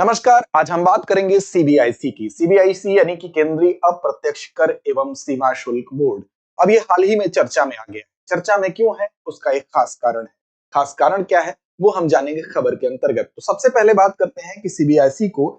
नमस्कार। आज हम बात करेंगे सीबीआईसी की। सीबीआईसी यानी कि केंद्रीय अप्रत्यक्ष कर एवं सीमा शुल्क बोर्ड। अब ये हाल ही में चर्चा में आ गया। चर्चा में क्यों है, उसका एक खास कारण है। खास कारण क्या है वो हम जानेंगे खबर के अंतर्गत। तो सबसे पहले बात करते हैं कि सीबीआईसी को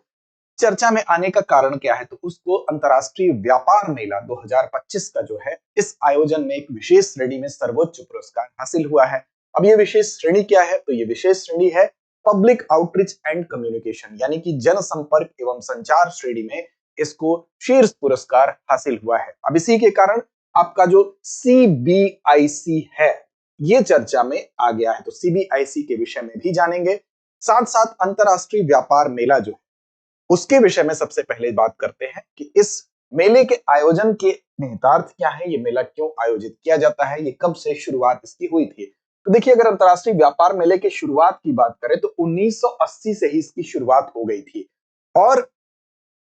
चर्चा में आने का कारण क्या है। तो उसको अंतर्राष्ट्रीय व्यापार मेला 2025 का जो है, इस आयोजन में एक विशेष श्रेणी में सर्वोच्च पुरस्कार हासिल हुआ है। अब ये विशेष श्रेणी क्या है, तो ये विशेष श्रेणी है पब्लिक आउटरीच एंड कम्युनिकेशन, यानी कि जनसंपर्क एवं संचार श्रेणी में इसको शीर्ष पुरस्कार हासिल हुआ है। अब इसी के कारण आपका जो सीबीआईसी है ये चर्चा में आ गया है। तो सीबीआईसी के विषय में भी जानेंगे, साथ साथ अंतरराष्ट्रीय व्यापार मेला जो है उसके विषय में सबसे पहले बात करते हैं कि इस मेले के आयोजन के निहितार्थ क्या है, ये मेला क्यों आयोजित किया जाता है, ये कब से शुरुआत इसकी हुई थी। तो देखिए, अगर अंतरराष्ट्रीय व्यापार मेले की शुरुआत की बात करें तो 1980 से ही इसकी शुरुआत हो गई थी और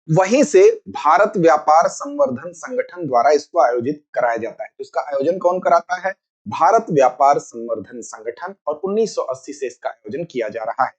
वहीं से भारत व्यापार संवर्धन संगठन द्वारा इसको आयोजित कराया जाता है। तो इसका आयोजन कौन कराता है? भारत व्यापार संवर्धन संगठन, और 1980 से इसका आयोजन किया जा रहा है।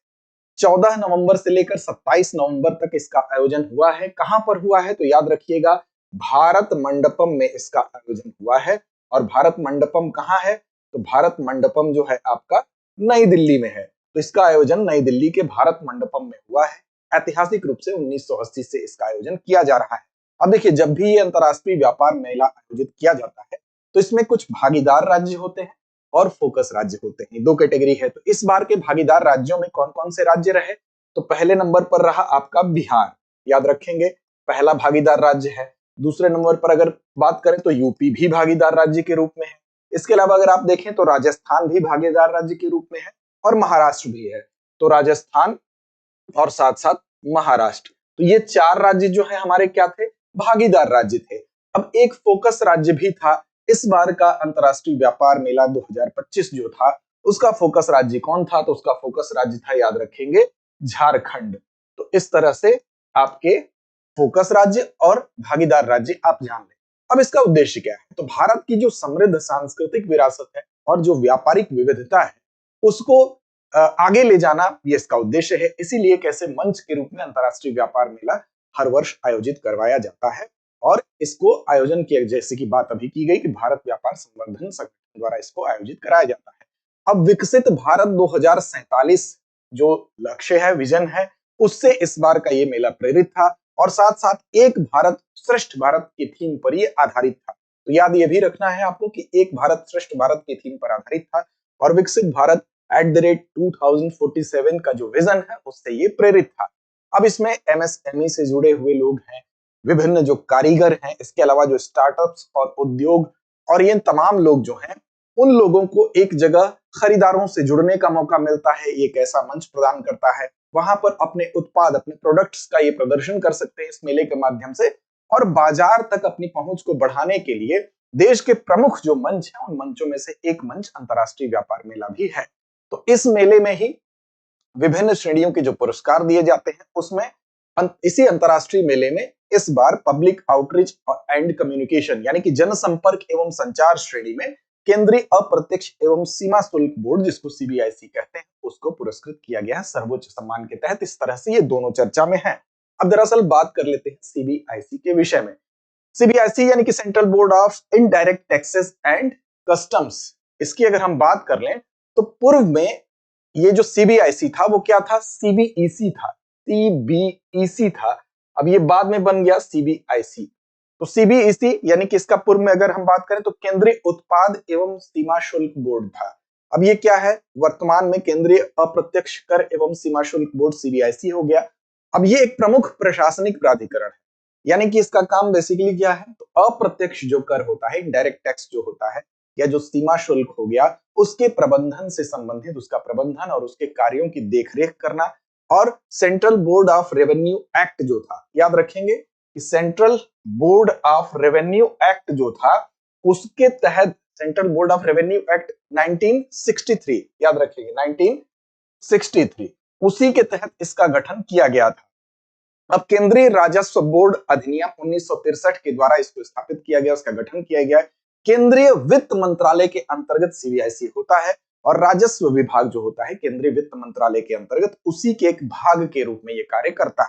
14 नवंबर से लेकर 27 नवंबर तक इसका आयोजन हुआ है। कहां पर हुआ है, तो याद रखिएगा भारत मंडपम में इसका आयोजन हुआ है। और भारत मंडपम कहां है, तो भारत मंडपम जो है आपका नई दिल्ली में है। तो इसका आयोजन नई दिल्ली के भारत मंडपम में हुआ है। ऐतिहासिक रूप से 1980 से इसका आयोजन किया जा रहा है। अब देखिए, जब भी ये अंतरराष्ट्रीय व्यापार मेला आयोजित किया जाता है तो इसमें कुछ भागीदार राज्य होते हैं और फोकस राज्य होते हैं। दो कैटेगरी है। तो इस बार के भागीदार राज्यों में कौन कौन से राज्य रहे, तो पहले नंबर पर रहा आपका बिहार। याद रखेंगे, पहला भागीदार राज्य है। दूसरे नंबर पर अगर बात करें तो यूपी भी भागीदार राज्य के रूप में है। इसके अलावा अगर आप देखें तो राजस्थान भी भागीदार राज्य के रूप में है और महाराष्ट्र भी है। तो राजस्थान और साथ साथ महाराष्ट्र, तो ये चार राज्य जो है हमारे क्या थे, भागीदार राज्य थे। अब एक फोकस राज्य भी था। इस बार का अंतरराष्ट्रीय व्यापार मेला 2025 जो था उसका फोकस राज्य कौन था, तो उसका फोकस राज्य था, याद रखेंगे, झारखंड। तो इस तरह से आपके फोकस राज्य और भागीदार राज्य आप जान लें। अब इसका उद्देश्य क्या है, तो भारत की जो समृद्ध सांस्कृतिक विरासत है और जो व्यापारिक विविधता है उसको आगे ले जाना, ये इसका उद्देश्य है। इसीलिए कैसे मंच के रूप में अंतरराष्ट्रीय व्यापार मेला हर वर्ष आयोजित करवाया जाता है। और इसको आयोजन किया, जैसे की बात अभी की गई कि भारत व्यापार संवर्धन संगठन द्वारा इसको आयोजित कराया जाता है। अब विकसित भारत 2047 जो लक्ष्य है, विजन है, उससे इस बार का ये मेला प्रेरित था और साथ साथ एक भारत श्रेष्ठ भारत की थीम पर ये आधारित था। तो याद ये भी रखना है आपको कि एक भारत श्रेष्ठ भारत की थीम पर आधारित था और विकसित भारत @2047 का जो विजन है उससे ये प्रेरित था। अब इसमें एमएसएमई से जुड़े हुए लोग हैं, विभिन्न जो कारीगर हैं, इसके अलावा जो स्टार्टअप्स और उद्योग और ये तमाम लोग जो हैं, उन लोगों को एक जगह खरीदारों से जुड़ने का मौका मिलता है। ये एक ऐसा मंच प्रदान करता है, वहां पर अपने उत्पाद, अपने प्रोडक्ट्स का ये प्रदर्शन कर सकते हैं इस मेले के माध्यम से। और बाजार तक अपनी पहुंच को बढ़ाने के लिए देश के प्रमुख जो मंच हैं, उन मंचों में से एक मंच अंतरराष्ट्रीय व्यापार मेला भी है। तो इस मेले में ही विभिन्न श्रेणियों के जो पुरस्कार दिए जाते हैं, उसमें इसी अंतरराष्ट्रीय मेले में इस बार पब्लिक आउटरीच एंड कम्युनिकेशन यानी कि जनसंपर्क एवं संचार श्रेणी में केंद्रीय अप्रत्यक्ष एवं सीमा शुल्क बोर्ड, जिसको सीबीआईसी कहते हैं, उसको पुरस्कृत किया गया है सर्वोच्च सम्मान के तहत। इस तरह से ये दोनों चर्चा में है। अब दरअसल बात कर लेते हैं सीबीआईसी के विषय में। सीबीआईसी यानी कि central board of indirect taxes and customs, इसकी अगर हम बात कर लें तो पूर्व में ये जो सीबीआईसी था वो क्या था, सीबीईसी था। सीबीईसी था, अब ये बाद में बन गया सीबीआईसी। तो सीबीईसी यानी कि इसका पूर्व में अगर हम बात करें तो केंद्रीय उत्पाद एवं सीमा शुल्क बोर्ड था। अब ये क्या है, वर्तमान में केंद्रीय अप्रत्यक्ष कर एवं सीमा शुल्क बोर्ड सीबीआईसी हो गया। अब ये एक प्रमुख प्रशासनिक प्राधिकरण है, यानी कि इसका काम बेसिकली क्या है, तो अप्रत्यक्ष जो कर होता है, इनडायरेक्ट टैक्स जो होता है, या जो सीमा शुल्क हो गया, उसके प्रबंधन से संबंधित, उसका प्रबंधन और उसके कार्यों की देखरेख करना। और central board of revenue act जो था, याद रखेंगे कि central board of revenue act जो था उसके तहत, central board of revenue act 1963, याद रखेंगे 1963, उसी के तहत इसका गठन किया गया था। अब केंद्रीय राजस्व बोर्ड अधिनियम 1963 के द्वारा इसको स्थापित किया गया, उसका गठन किया गया है। केंद्रीय वित्त मंत्रालय के अंतर्गत सीबीआईसी होता है और राजस्व विभाग जो होता है केंद्रीय वित्त मंत्रालय के अंतर्गत उसी के एक भाग के रूप में ये कार्य करता है।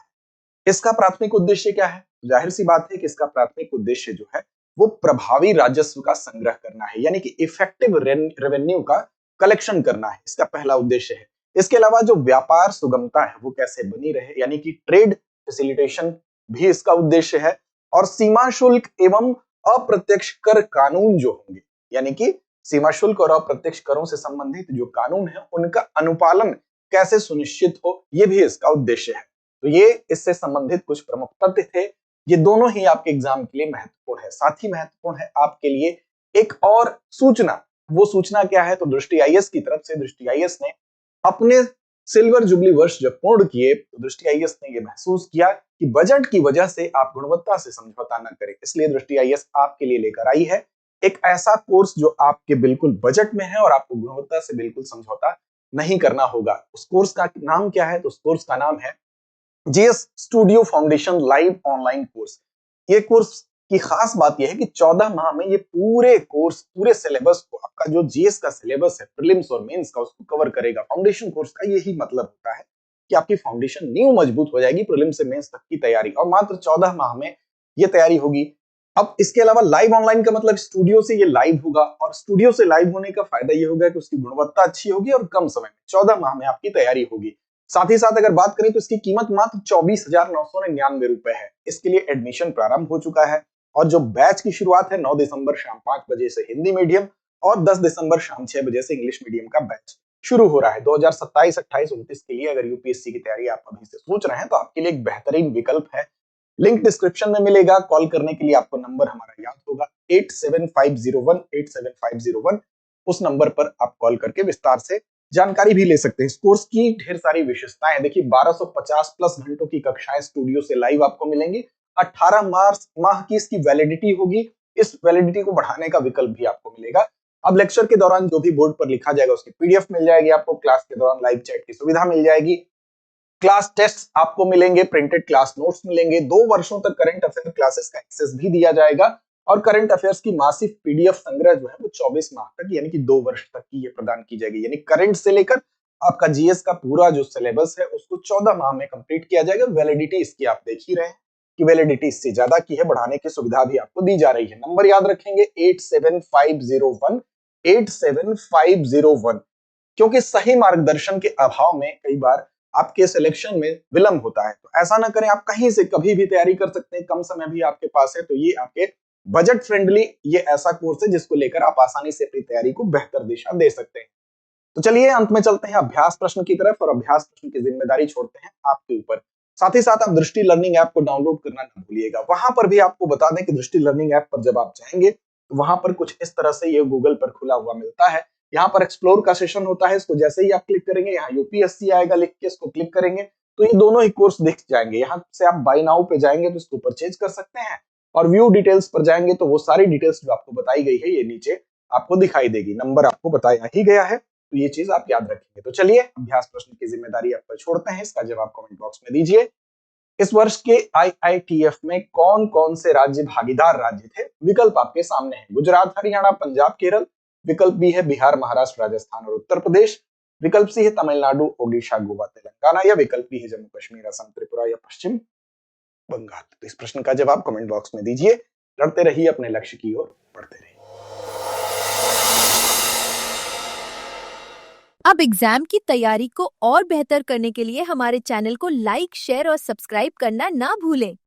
इसका प्राथमिक उद्देश्य क्या है? जाहिर सी बात है कि इसका प्राथमिक उद्देश्य जो है वो प्रभावी राजस्व का संग्रह करना है, यानी कि इफेक्टिव रेवेन्यू का कलेक्शन करना है, इसका पहला उद्देश्य है। इसके अलावा जो व्यापार सुगमता है वो कैसे बनी रहे, यानी कि ट्रेड फैसिलिटेशन भी इसका उद्देश्य है। और सीमा शुल्क एवं अप्रत्यक्ष कर कानून जो होंगे, यानी कि सीमा शुल्क और अप्रत्यक्ष करों से संबंधित जो कानून है उनका अनुपालन कैसे सुनिश्चित हो, ये भी इसका उद्देश्य है। तो ये इससे संबंधित कुछ प्रमुख तथ्य थे। ये दोनों ही आपके एग्जाम के लिए महत्वपूर्ण है। साथ ही महत्वपूर्ण है आपके लिए एक और सूचना। वो सूचना क्या है? तो दृष्टि आईएएस की तरफ से दृष्टि आईएएस ने अपने सिल्वर जुबली वर्ष जब पूर्ण किए तो दृष्टि आईएएस ने ये महसूस किया कि बजट की वजह से आप गुणवत्ता से समझौता न करें, इसलिए दृष्टि आईएएस आपके लिए लेकर आई है एक ऐसा कोर्स जो आपके बिल्कुल बजट में है और आपको गुणवत्ता से बिल्कुल समझौता नहीं करना होगा। उस कोर्स का नाम क्या है? तो उस कोर्स का नाम है GS studio foundation live online course. ये कोर्स की खास बात यह है कि 14 माह में ये पूरे कोर्स, पूरे सिलेबस को, आपका जो जीएस का सिलेबस है प्रीलिम्स और मेंस का, उसको कवर करेगा। फाउंडेशन कोर्स का यही मतलब होता है कि आपकी फाउंडेशन नींव मजबूत हो जाएगी प्रीलिम्स से मेंस तक की तैयारी, और मात्र 14 माह में ये तैयारी होगी। अब इसके अलावा लाइव ऑनलाइन का मतलब स्टूडियो से ये लाइव होगा, और स्टूडियो से लाइव होने का फायदा ये होगा कि उसकी गुणवत्ता अच्छी होगी और कम समय में 14 माह में आपकी तैयारी होगी। साथ ही साथ अगर बात करें तो इसकी कीमत मात्र 24,999 रुपए है। इसके लिए एडमिशन प्रारंभ हो चुका है और जो बैच की शुरुआत है 9 दिसंबर शाम 5 बजे से हिंदी मीडियम और 10 दिसंबर शाम 6 बजे से इंग्लिश मीडियम का बैच शुरू हो रहा है। 2027, 28, 29 के लिए अगर यूपीएससी की तैयारी आप अभी से सोच रहे हैं तो आपके लिए एक बेहतरीन विकल्प है। लिंक डिस्क्रिप्शन में मिलेगा। कॉल करने के लिए आपको नंबर हमारा याद होगा 8750187501। उस नंबर पर आप कॉल करके विस्तार से जानकारी भी ले सकते हैं। इस कोर्स की ढेर सारी विशेषताएं, देखिए 1250 प्लस घंटों की कक्षाएं स्टूडियो से लाइव आपको मिलेंगी। 18 माह की इसकी वैलिडिटी होगी। इस वैलिडिटी को बढ़ाने का विकल्प भी आपको मिलेगा। अब लेक्चर के दौरान जो भी बोर्ड पर लिखा जाएगा उसकी पीडीएफ मिल जाएगी आपको। क्लास के दौरान लाइव चैट की सुविधा मिल जाएगी। क्लास टेस्ट आपको मिलेंगे, प्रिंटेड क्लास नोट्स मिलेंगे। 2 वर्षों तक करंट अफेयर क्लासेस का एक्सेस भी दिया जाएगा और करंट अफेयर्स की मासिक पीडीएफ संग्रह जो है वो 24 माह तक, यानी कि 2 वर्ष तक की ये प्रदान की जाएगी। यानी करंट से लेकर आपका जीएस का पूरा जो सिलेबस है उसको 14 माह में कंप्लीट किया जाएगा। वैलिडिटी इसकी आप देख ही रहे हैं कि वैलिडिटी इससे ज्यादा की है, बढ़ाने की सुविधा भी आपको दी जा रही है। नंबर याद रखेंगे 8750187501, क्योंकि सही मार्गदर्शन के अभाव में कई बार आपके सिलेक्शन में विलंब होता है। तो ऐसा ना करें, आप कहीं से कभी भी तैयारी कर सकते हैं, कम समय भी आपके पास है। तो ये आपके बजट फ्रेंडली ये ऐसा कोर्स है जिसको लेकर आप आसानी से अपनी तैयारी को बेहतर दिशा दे सकते हैं। तो चलिए अंत में चलते हैं अभ्यास प्रश्न की तरफ, और अभ्यास प्रश्न की जिम्मेदारी छोड़ते हैं आपके ऊपर। साथ ही साथ आप दृष्टि लर्निंग ऐप को डाउनलोड करना न भूलिएगा। वहां पर भी आपको बता दें कि दृष्टि लर्निंग ऐप पर जब आप जाएंगे तो वहां पर कुछ इस तरह से ये गूगल पर खुला हुआ मिलता है। यहाँ पर एक्सप्लोर का सेशन होता है, इसको जैसे ही आप क्लिक करेंगे यहाँ यूपीएससी आएगा लिख के, इसको क्लिक करेंगे तो ये दोनों ही कोर्स दिख जाएंगे। यहाँ से आप बाय नाउ पे जाएंगे तो इसको परचेज कर सकते हैं, और व्यू डिटेल्स पर जाएंगे तो वो सारी डिटेल्स जो आपको बताई गई है ये नीचे आपको दिखाई देगी। नंबर आपको बताया ही गया है, तो ये चीज आप याद रखेंगे। तो चलिए अभ्यास प्रश्न की जिम्मेदारी आप पर छोड़ते हैं, इसका जवाब कमेंट बॉक्स में दीजिए। इस वर्ष के आईआईटीएफ में कौन कौन से राज्य भागीदार राज्य थे? विकल्प आपके सामने है। गुजरात, हरियाणा, पंजाब, केरल। विकल्प बी है बिहार, महाराष्ट्र, राजस्थान और उत्तर प्रदेश। विकल्प सी है तमिलनाडु, ओडिशा, गोवा, तेलंगाना। या विकल्प बी है जम्मू कश्मीर, असम, त्रिपुरा या पश्चिम बंगाल। तो इस प्रश्न का जवाब कमेंट बॉक्स में दीजिए। लड़ते रहिए अपने लक्ष्य की ओर, बढ़ते रहिए। अब एग्जाम की तैयारी को और बेहतर करने के लिए हमारे चैनल को लाइक, शेयर और सब्सक्राइब करना ना भूलें।